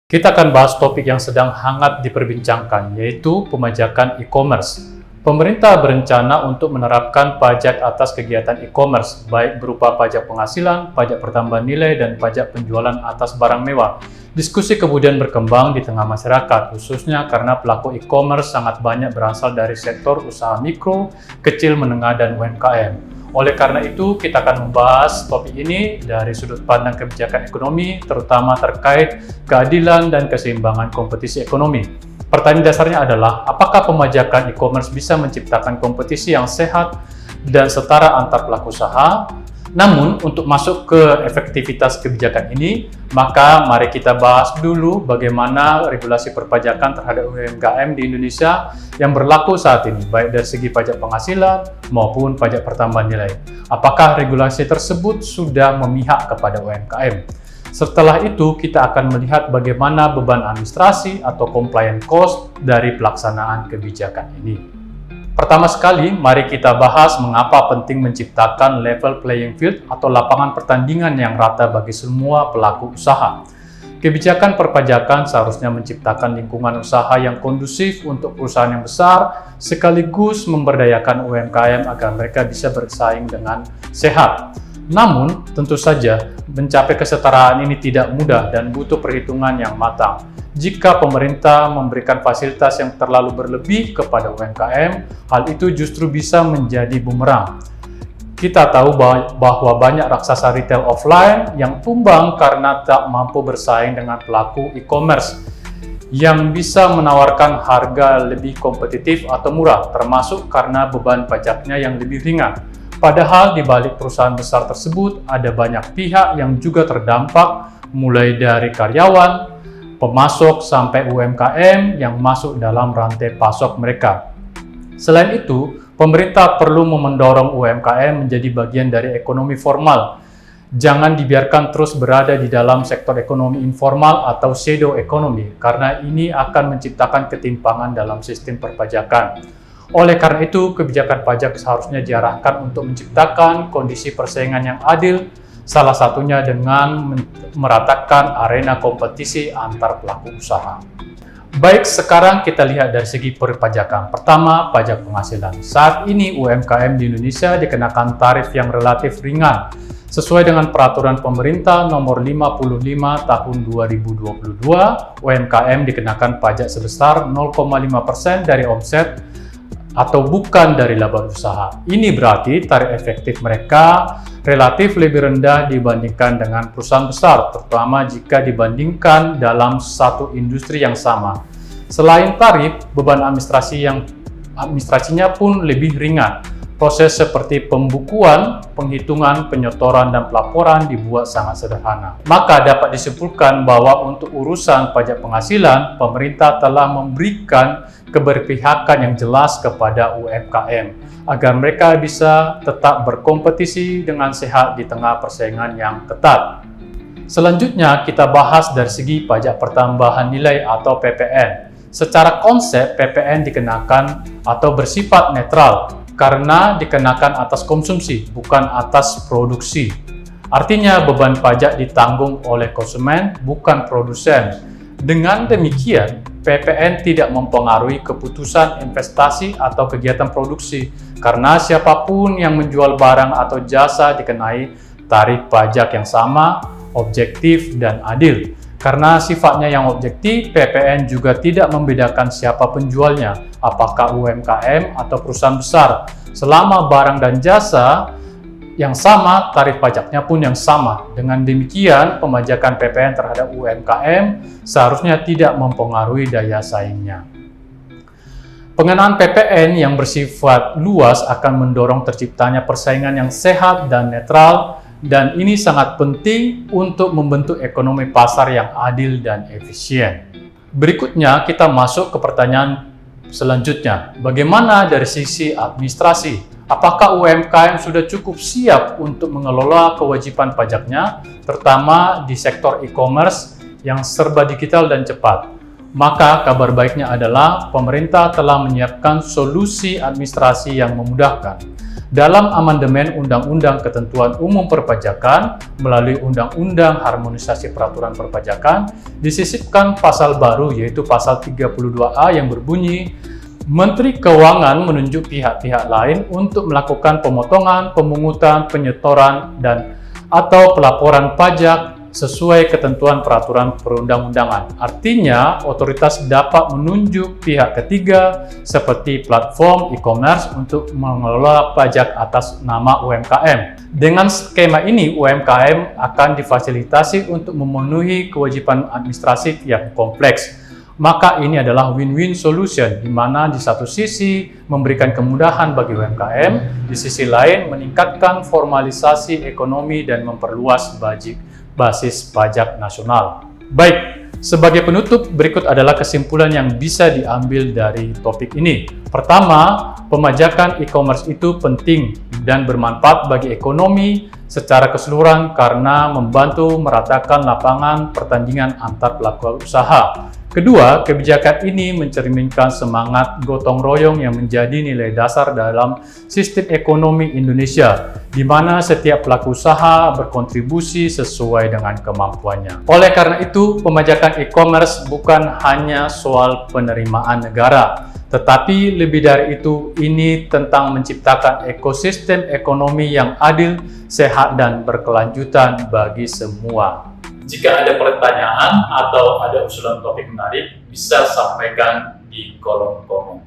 Kita akan bahas topik yang sedang hangat diperbincangkan, yaitu pemajakan e-commerce. Pemerintah berencana untuk menerapkan pajak atas kegiatan e-commerce, baik berupa pajak penghasilan, pajak pertambahan nilai, dan pajak penjualan atas barang mewah. Diskusi kemudian berkembang di tengah masyarakat, khususnya karena pelaku e-commerce sangat banyak berasal dari sektor usaha mikro, kecil, menengah, dan UMKM. Oleh karena itu, kita akan membahas topik ini dari sudut pandang kebijakan ekonomi, terutama terkait keadilan dan keseimbangan kompetisi ekonomi. Pertanyaan dasarnya adalah, apakah pemajakan e-commerce bisa menciptakan kompetisi yang sehat dan setara antar pelaku usaha? Namun, untuk masuk ke efektivitas kebijakan ini, maka mari kita bahas dulu bagaimana regulasi perpajakan terhadap UMKM di Indonesia yang berlaku saat ini, baik dari segi pajak penghasilan maupun pajak pertambahan nilai. Apakah regulasi tersebut sudah memihak kepada UMKM? Setelah itu, kita akan melihat bagaimana beban administrasi atau compliance cost dari pelaksanaan kebijakan ini. Pertama sekali, mari kita bahas mengapa penting menciptakan level playing field atau lapangan pertandingan yang rata bagi semua pelaku usaha. Kebijakan perpajakan seharusnya menciptakan lingkungan usaha yang kondusif untuk perusahaan yang besar, sekaligus memberdayakan UMKM agar mereka bisa bersaing dengan sehat. Namun, tentu saja, mencapai kesetaraan ini tidak mudah dan butuh perhitungan yang matang. Jika pemerintah memberikan fasilitas yang terlalu berlebih kepada UMKM, hal itu justru bisa menjadi bumerang. Kita tahu bahwa banyak raksasa retail offline yang tumbang karena tak mampu bersaing dengan pelaku e-commerce yang bisa menawarkan harga lebih kompetitif atau murah, termasuk karena beban pajaknya yang lebih ringan. Padahal di balik perusahaan besar tersebut ada banyak pihak yang juga terdampak, mulai dari karyawan, pemasok, sampai UMKM yang masuk dalam rantai pasok mereka. Selain itu, pemerintah perlu mendorong UMKM menjadi bagian dari ekonomi formal. Jangan dibiarkan terus berada di dalam sektor ekonomi informal atau shadow economy, karena ini akan menciptakan ketimpangan dalam sistem perpajakan. Oleh karena itu, kebijakan pajak seharusnya diarahkan untuk menciptakan kondisi persaingan yang adil, salah satunya dengan meratakan arena kompetisi antar pelaku usaha. Baik, sekarang kita lihat dari segi perpajakan. Pertama, pajak penghasilan. Saat ini UMKM di Indonesia dikenakan tarif yang relatif ringan, sesuai dengan peraturan pemerintah nomor 55 tahun 2022, UMKM dikenakan pajak sebesar 0,5% dari omset atau bukan dari laba usaha. Ini berarti tarif efektif mereka relatif lebih rendah dibandingkan dengan perusahaan besar, terutama jika dibandingkan dalam satu industri yang sama. Selain tarif, beban administrasinya pun lebih ringan. Proses seperti pembukuan, penghitungan, penyetoran, dan pelaporan dibuat sangat sederhana. Maka dapat disimpulkan bahwa untuk urusan pajak penghasilan, pemerintah telah memberikan keberpihakan yang jelas kepada UMKM agar mereka bisa tetap berkompetisi dengan sehat di tengah persaingan yang ketat. Selanjutnya, kita bahas dari segi pajak pertambahan nilai atau PPN. Secara konsep, PPN dikenakan atau bersifat netral karena dikenakan atas konsumsi, bukan atas produksi. Artinya beban pajak ditanggung oleh konsumen, bukan produsen. Dengan demikian, PPN tidak mempengaruhi keputusan investasi atau kegiatan produksi, karena siapapun yang menjual barang atau jasa dikenai tarif pajak yang sama, objektif, dan adil. Karena sifatnya yang objektif, PPN juga tidak membedakan siapa penjualnya, apakah UMKM atau perusahaan besar. Selama barang dan jasa yang sama, tarif pajaknya pun yang sama. Dengan demikian, pemajakan PPN terhadap UMKM seharusnya tidak mempengaruhi daya saingnya. Pengenaan PPN yang bersifat luas akan mendorong terciptanya persaingan yang sehat dan netral, dan ini sangat penting untuk membentuk ekonomi pasar yang adil dan efisien. Berikutnya, kita masuk ke pertanyaan selanjutnya. Bagaimana dari sisi administrasi? Apakah UMKM sudah cukup siap untuk mengelola kewajiban pajaknya, terutama di sektor e-commerce yang serba digital dan cepat? Maka kabar baiknya adalah pemerintah telah menyiapkan solusi administrasi yang memudahkan. dalam amandemen Undang-Undang Ketentuan Umum Perpajakan melalui Undang-Undang Harmonisasi Peraturan Perpajakan disisipkan pasal baru yaitu pasal 32A yang berbunyi Menteri Keuangan menunjuk pihak-pihak lain untuk melakukan pemotongan, pemungutan, penyetoran, dan atau pelaporan pajak sesuai ketentuan peraturan perundang-undangan. Artinya, otoritas dapat menunjuk pihak ketiga seperti platform e-commerce untuk mengelola pajak atas nama UMKM. Dengan skema ini, UMKM akan difasilitasi untuk memenuhi kewajiban administratif yang kompleks. Maka ini adalah win-win solution, di mana di satu sisi memberikan kemudahan bagi UMKM, di sisi lain meningkatkan formalisasi ekonomi dan memperluas basis pajak nasional. Baik, sebagai penutup, berikut adalah kesimpulan yang bisa diambil dari topik ini. Pertama, pemajakan e-commerce itu penting dan bermanfaat bagi ekonomi secara keseluruhan karena membantu meratakan lapangan pertandingan antar pelaku usaha. Kedua, kebijakan ini mencerminkan semangat gotong royong yang menjadi nilai dasar dalam sistem ekonomi Indonesia, di mana setiap pelaku usaha berkontribusi sesuai dengan kemampuannya. Oleh karena itu, pemajakan e-commerce bukan hanya soal penerimaan negara, tetapi lebih dari itu, ini tentang menciptakan ekosistem ekonomi yang adil, sehat, dan berkelanjutan bagi semua. Jika ada pertanyaan atau ada usulan topik menarik, bisa sampaikan di kolom komen.